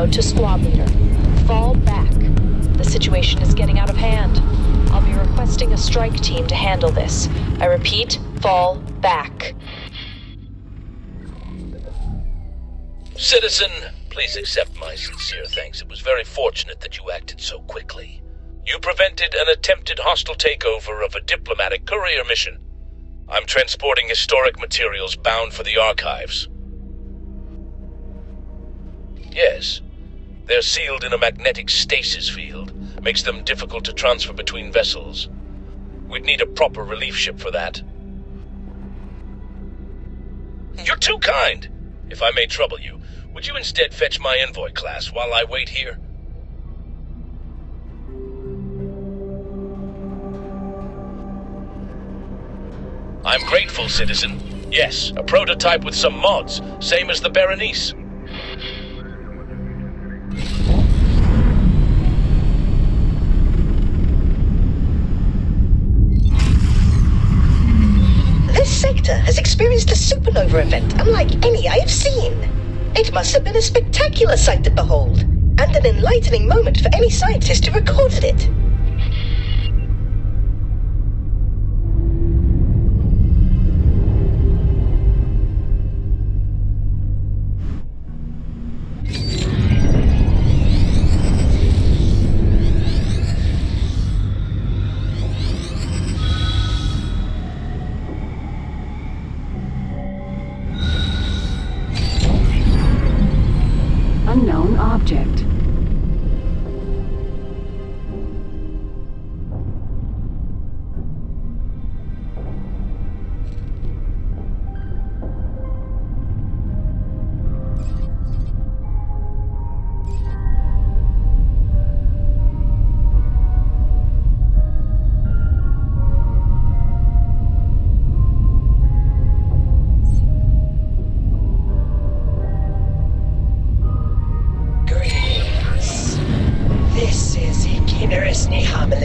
Enviado to squad leader. Fall back. The situation is getting out of hand. I'll be requesting a strike team to handle this. I repeat, fall back. Citizen, please accept my sincere thanks. It was very fortunate that you acted so quickly. You prevented an attempted hostile takeover of a diplomatic courier mission. I'm transporting historic materials bound for the archives. Yes, they're sealed in a magnetic stasis field. Makes them difficult to transfer between vessels. We'd need a proper relief ship for that. You're too kind. If I may trouble you, would you instead fetch my Envoy class while I wait here? I'm grateful, citizen. Yes, a prototype with some mods, same as the Berenice. This sector has experienced a supernova event unlike any I have seen. It must have been a spectacular sight to behold, and an enlightening moment for any scientist who recorded it. Unknown object.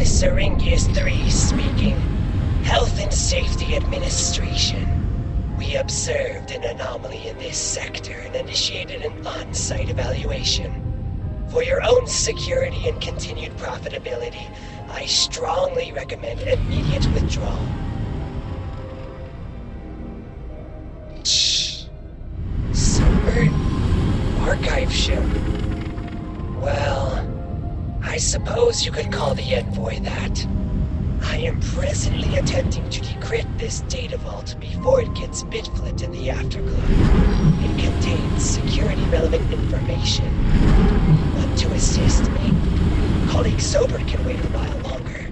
Syringius 3 speaking. Health and Safety Administration. We observed an anomaly in this sector and initiated an on-site evaluation. For your own security and continued profitability, I strongly recommend immediate withdrawal. Shh. Sunbird? Archive ship. Well, I suppose you could call the Envoy that. I am presently attempting to decrypt this data vault before it gets bit-flipped in the afterglow. It contains security-relevant information. Want to assist me? Colleague Sobert can wait a while longer.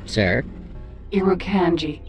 Sir? Irokanji.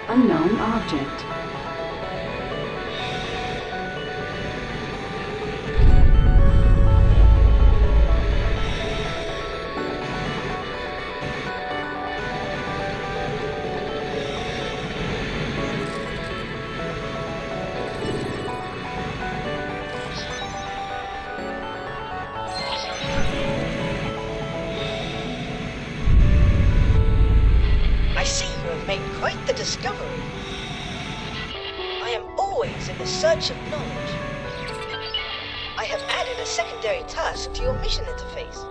Unknown object. I see you have made quite the discovery. is in the search of knowledge. I have added a secondary task to your mission interface.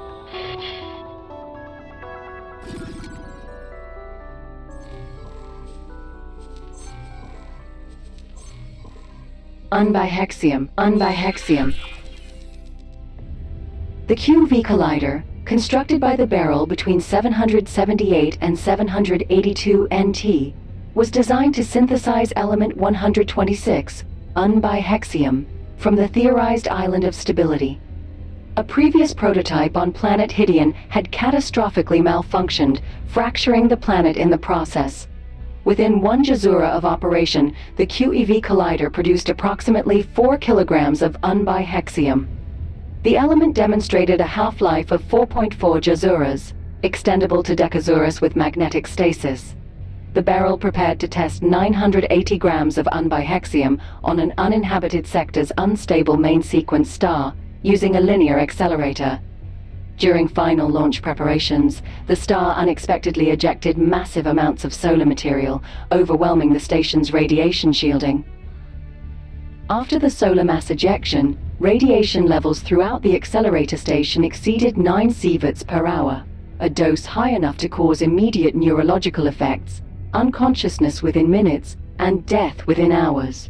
Unbihexium. The QV collider, constructed by the barrel between 778 and 782 NT, was designed to synthesize element 126, unbihexium, from the theorized island of stability. A previous prototype on planet Hydian had catastrophically malfunctioned, fracturing the planet in the process. Within 1 Jazura of operation, the QEV collider produced approximately 4 kilograms of unbihexium. The element demonstrated a half-life of 4.4 Jazuras, extendable to decazuras with magnetic stasis. The barrel prepared to test 980 grams of unbihexium on an uninhabited sector's unstable main sequence star using a linear accelerator. During final launch preparations, the star unexpectedly ejected massive amounts of solar material, overwhelming the station's radiation shielding. After the solar mass ejection, radiation levels throughout the accelerator station exceeded 9 sieverts per hour, a dose high enough to cause immediate neurological effects, unconsciousness within minutes, and death within hours.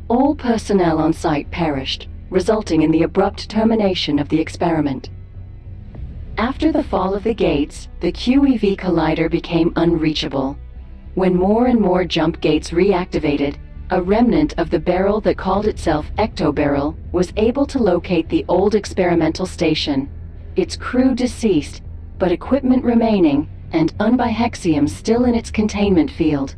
All personnel on site perished, resulting in the abrupt termination of the experiment. After the fall of the gates, the QEV collider became unreachable. When more and more jump gates reactivated, a remnant of the barrel that called itself Ectobarrel was able to locate the old experimental station, its crew deceased, but equipment remaining, and unbihexium still in its containment field.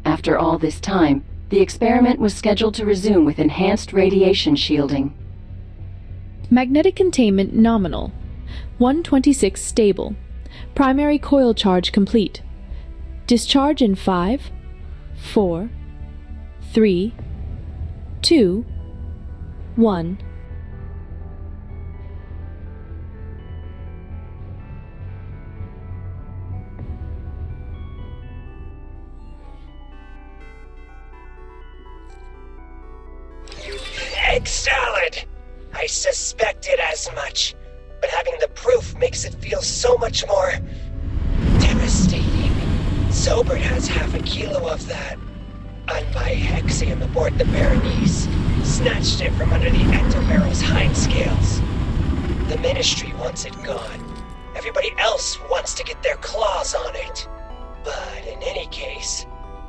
After all this time, the experiment was scheduled to resume with enhanced radiation shielding. Magnetic containment nominal. 126 stable. Primary coil charge complete. Discharge in 5, 4, 3, 2, 1. Egg salad! I suspected as much, but having the proof makes it feel so much more devastating. Sobert has half a kilo of that unbihexium aboard the Berenice, snatched it from under the Ectobarrel's hind scales. The Ministry wants it gone. Everybody else wants to get their claws on it. But in any case,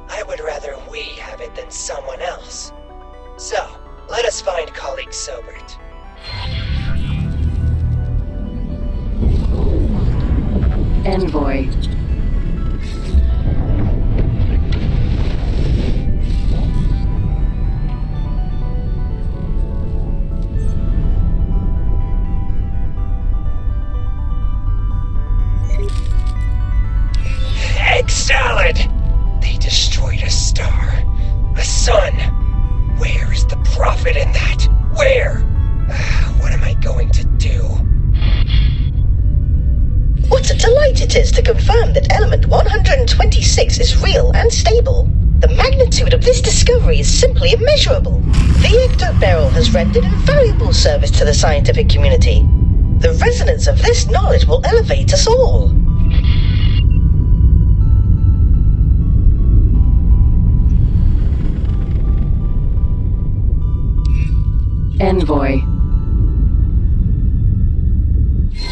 I would rather we have it than someone else. So, let us find colleague Sobert. Envoy. Egg salad! They destroyed a star. A sun. Where is the profit in that? Where? What am I going to do? What a delight it is to confirm that element 126 is real and stable. The magnitude of this discovery is simply immeasurable. The Ectobarrel has rendered invaluable service to the scientific community. The resonance of this knowledge will elevate us all. Envoy.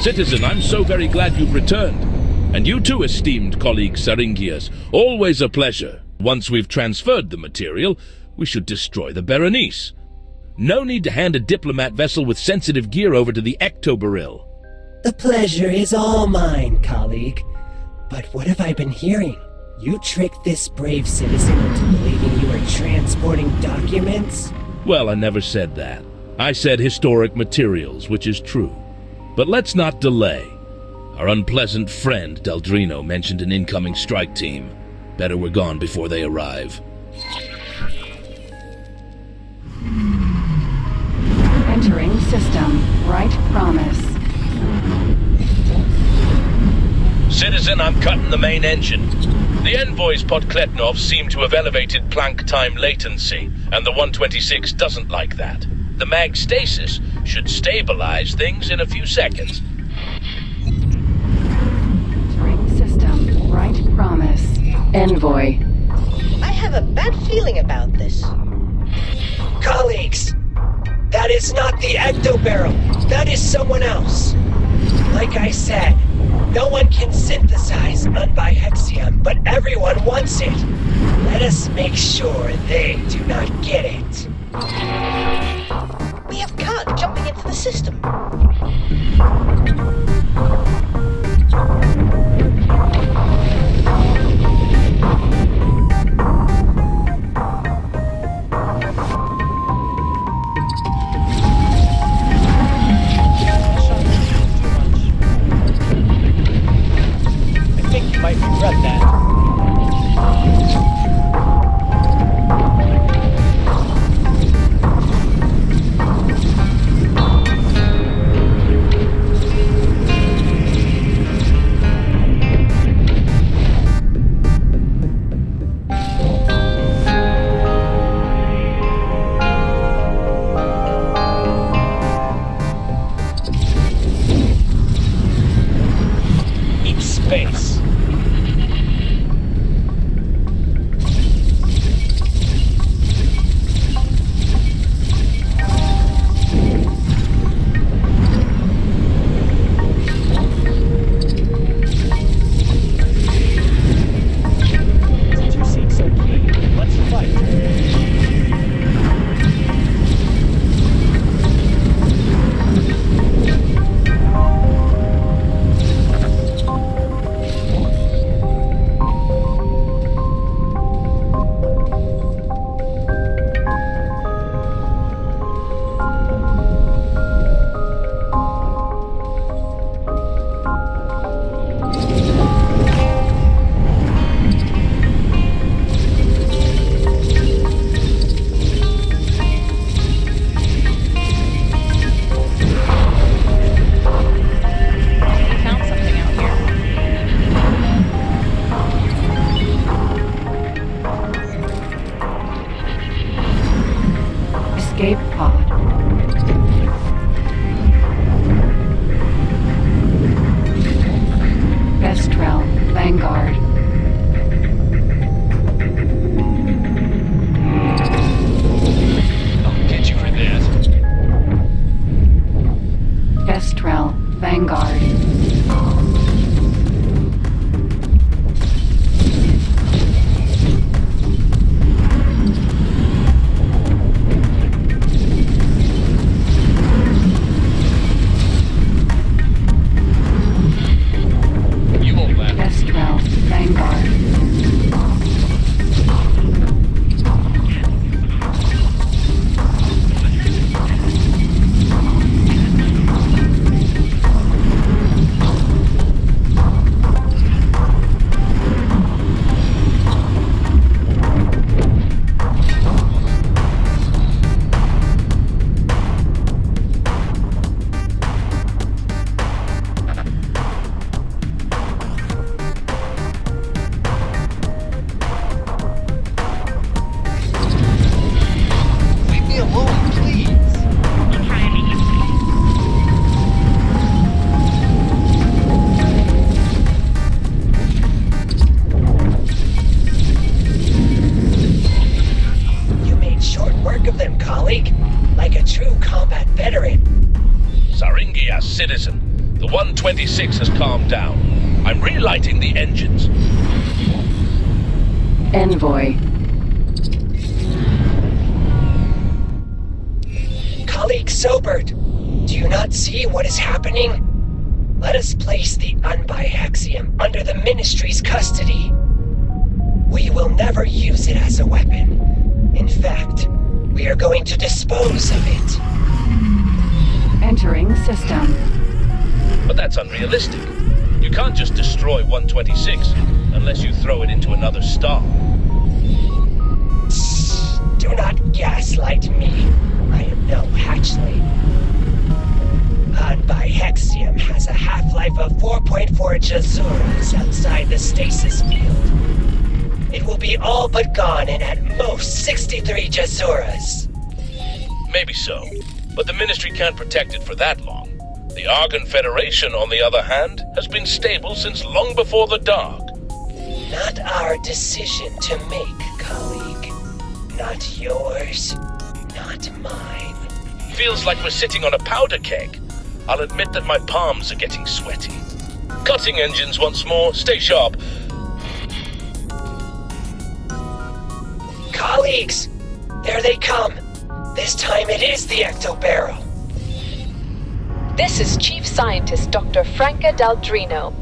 Citizen, I'm so very glad you've returned. And you too, esteemed colleague Syringius. Always a pleasure. Once we've transferred the material, we should destroy the Berenice. No need to hand a diplomat vessel with sensitive gear over to the Ectobarrel. The pleasure is all mine, colleague. But what have I been hearing? You tricked this brave citizen into believing you were transporting documents? Well, I never said that. I said historic materials, which is true. But let's not delay. Our unpleasant friend, Deldrino, mentioned an incoming strike team. Better we're gone before they arrive. Entering system. Right promise. Citizen, I'm cutting the main engine. The The Envoy's Podkletnov seem to have elevated Planck time latency, and the 126 doesn't like that. The mag stasis should stabilize things in a few seconds. Entering system. Right promise. Envoy. I have a bad feeling about this. Colleagues, that is not the ectobarrel. That is someone else. Like I said, no one can synthesize unbihexium, but everyone wants it. Let us make sure they do not get it. We have Kant jumping into the system. Might regret that. Eat space. Escape pod. Vestrel, Vanguard. I'll get you for that. Vestrel, Vanguard. You won't laugh. Vestrel, Vanguard. Leave me alone, please. You made short work of them, colleague. Like a true combat veteran. Saringia, citizen. The 126 has calmed down. I'm relighting the engines. Envoy. Colleague Sobert, do you not see what is happening? Let us place the unbihexium under the Ministry's custody. We will never use it as a weapon. In fact, we are going to dispose of it. Entering system. But that's unrealistic. You can't just destroy 126 unless you throw it into another star. Do not gaslight me. I am no hatchling. Unbihexium has a half-life of 4.4 Jazuras outside the stasis field. it will be all but gone in at most 63 Jazuras. Maybe so, but the Ministry can't protect it for that long. The Argon Federation, on the other hand, has been stable since long before the Dark. Not our decision to make, colleague. Not yours, not mine. Feels like we're sitting on a powder keg. I'll admit that my palms are getting sweaty. Cutting engines once more. Stay sharp. Colleagues, there they come. This time it is the ecto-barrel. This is Chief Scientist Dr. Franca Daldrino.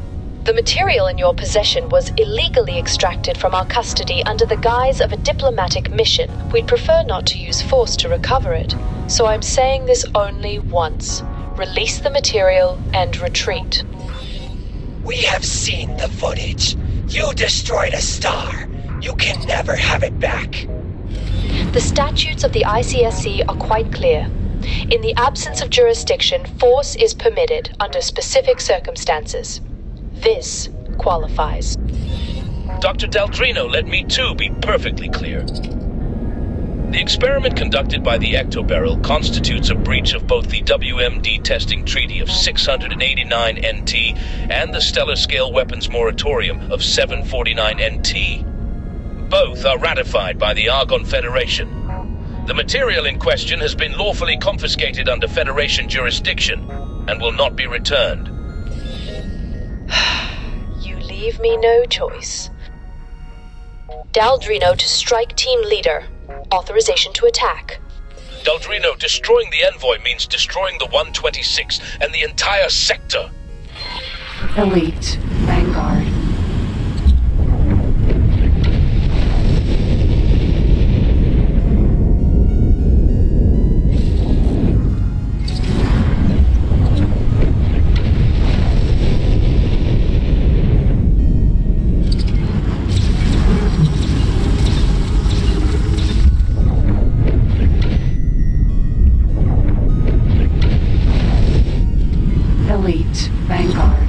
The material in your possession was illegally extracted from our custody under the guise of a diplomatic mission. We'd prefer not to use force to recover it, so I'm saying this only once. Release the material and retreat. We have seen the footage. You destroyed a star. You can never have it back. The statutes of the ICSC are quite clear. In the absence of jurisdiction, force is permitted under specific circumstances. This qualifies. Dr. Daldrino, let me too be perfectly clear. The experiment conducted by the ectobarrel constitutes a breach of both the WMD testing treaty of 689 NT and the Stellar Scale Weapons Moratorium of 749 NT. Both are ratified by the Argon Federation. The material in question has been lawfully confiscated under Federation jurisdiction and will not be returned. You leave me no choice. Daldrino to strike team leader. Authorization to attack. Daldrino, destroying the Envoy means destroying the 126 and the entire sector. Elite. Vanguard. Elite. Vanguard.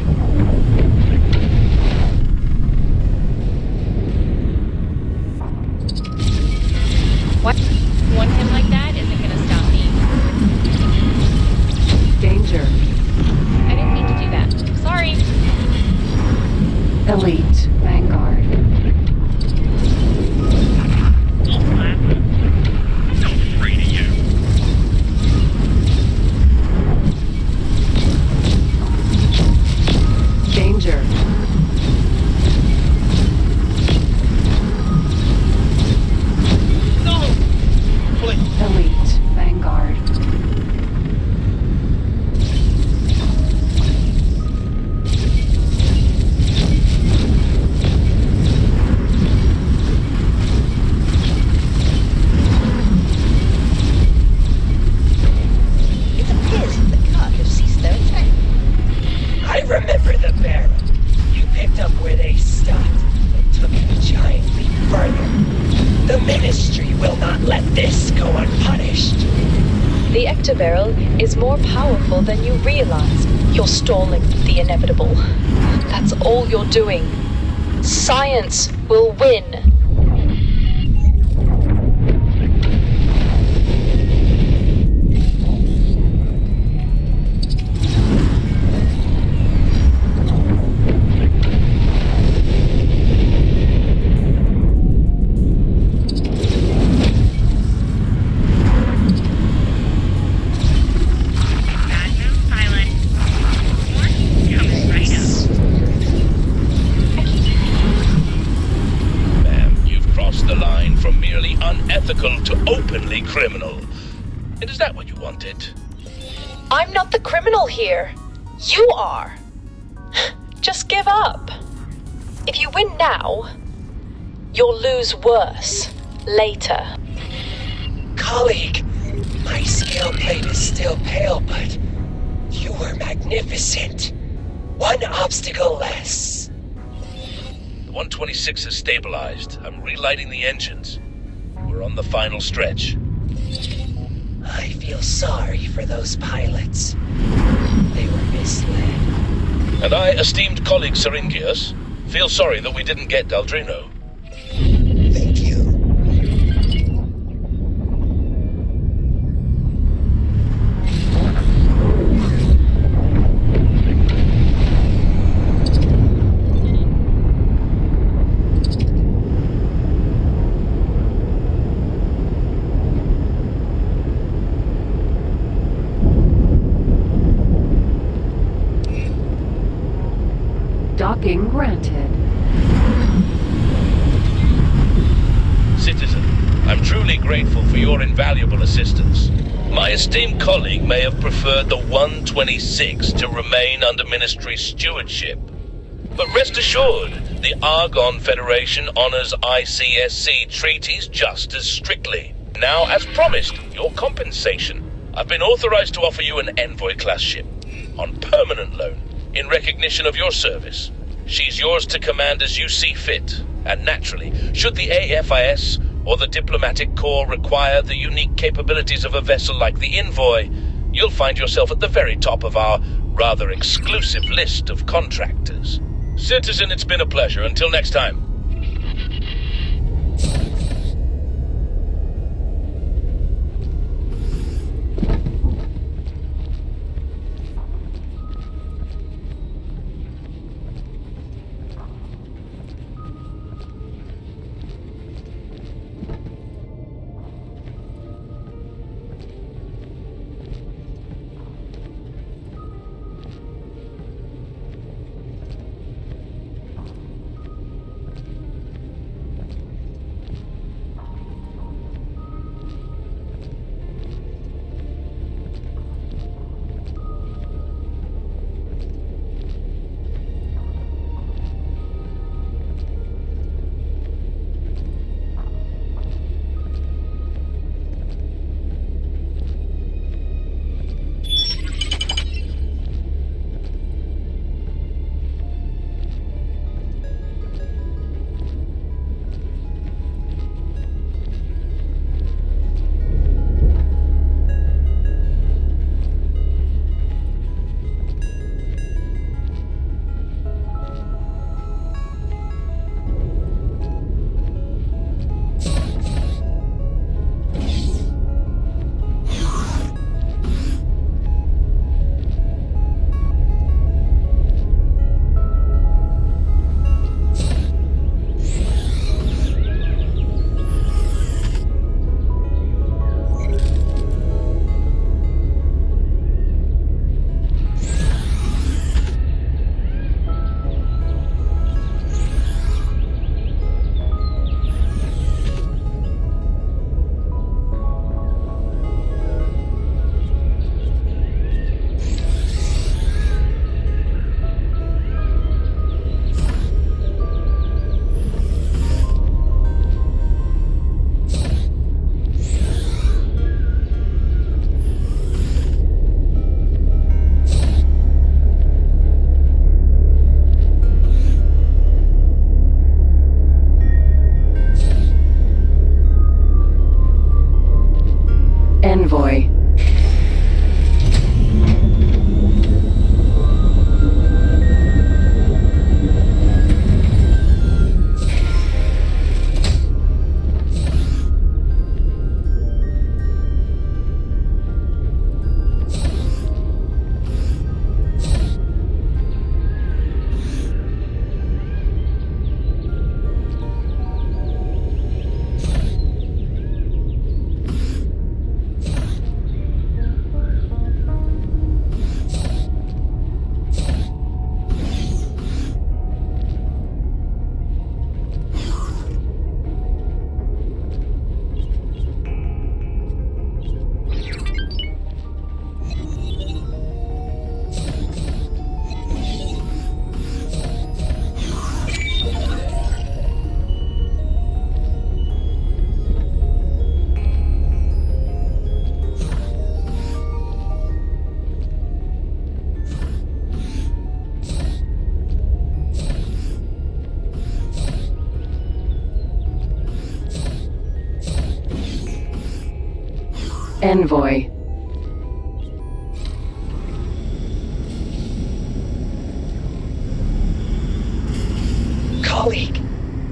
What? One hit like that isn't gonna stop me. Danger. I didn't mean to do that. Sorry. Elite. Vanguard. I'm not afraid of you. Danger. No! Please. Elite. Vanguard. It appears that the cart has ceased their attack. I remember the barrel. You picked up where they stopped and took it a giant leap further. The Ministry will not let this go unpunished. The ectobarrel is more powerful than you realize. You're stalling the inevitable. That's all you're doing. Science will win. Ma'am, you've crossed the line from merely unethical to openly criminal. And is that what you wanted? I'm not the criminal here. You are. Just give up. If you win now, you'll lose worse later. Colleague, my scale plate is still pale, but you were magnificent. One obstacle less. The 126 is stabilized. I'm relighting the engines. We're on the final stretch. I feel sorry for those pilots. They were misled. And I, esteemed colleague Syringius, feel sorry that we didn't get Daldrino. Docking granted. Citizen, I'm truly grateful for your invaluable assistance. My esteemed colleague may have preferred the 126 to remain under Ministry stewardship. But rest assured, the Argon Federation honors ICSC treaties just as strictly. Now, as promised, your compensation. I've been authorized to offer you an Envoy-class ship, on permanent loan, in recognition of your service. She's yours to command as you see fit, and naturally, should the AFIS or the Diplomatic Corps require the unique capabilities of a vessel like the Envoy, you'll find yourself at the very top of our rather exclusive list of contractors. Citizen, it's been a pleasure. Until next time. Envoy. Envoy. Colleague,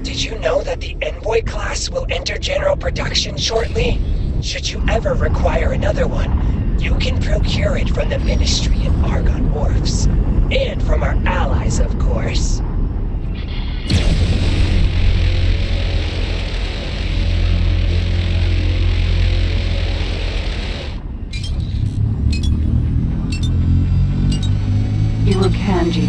did you know that the Envoy class will enter general production shortly? Should you ever require another one, you can procure it from the Ministry in Argon Wharfs. And from our allies, of course. Kanji.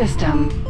system.